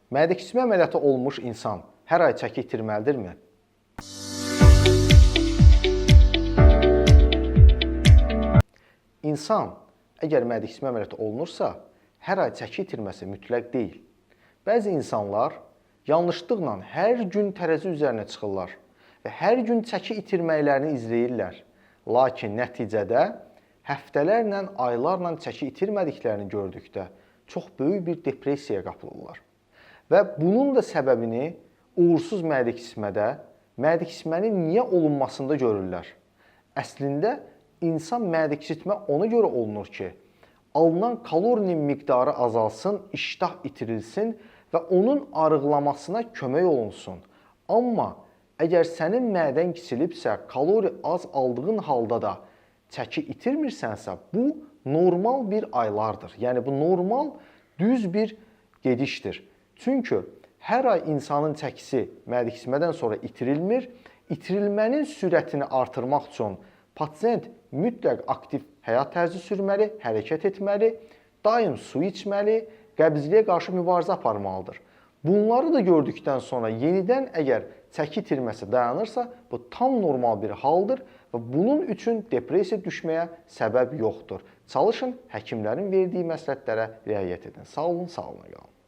Mədə keçmə əməliyyatı olmuş insan hər ay çəki itirməlidirmi? İnsan əgər mədə keçmə əməliyyatı olunursa, hər ay çəki itirməsi mütləq deyil. Bəzi insanlar yanlışlıqla hər gün tərəzi üzərinə çıxırlar və hər gün çəki itirməklərini izləyirlər. Lakin nəticədə həftələrlə, aylarla çəki itirmədiklərini gördükdə çox böyük bir depressiyaya qapılırlar. Və bunun da səbəbini uğursuz mədə keçmədə, mədə keçmənin niyə olunmasında görürlər. Əslində, insan mədə keçirtmə ona görə olunur ki, alınan kalorinin miqdarı azalsın, iştah itirilsin və onun arıqlamasına kömək olunsun. Amma əgər sənin mədən kiçilibsə, kalori az aldığın halda da çəki itirmirsənsə, bu normal bir aylardır. Yəni, bu normal, düz bir gedişdir. Çünki hər ay insanın çəkisi mədə keçmədən sonra itirilmir. İtirilmənin sürətini artırmaq üçün pasient mütləq aktiv həyat tərzi sürməli, hərəkət etməli, daim su içməli, qəbzliyə qarşı mübarizə aparmalıdır. Bunları da gördükdən sonra yenidən əgər çəki itirməsi dayanırsa, bu tam normal bir haldır və bunun üçün depressiya düşməyə səbəb yoxdur. Çalışın, həkimlərin verdiyi məsləhətlərə riayət edin. Sağ olun, sağolun qalın.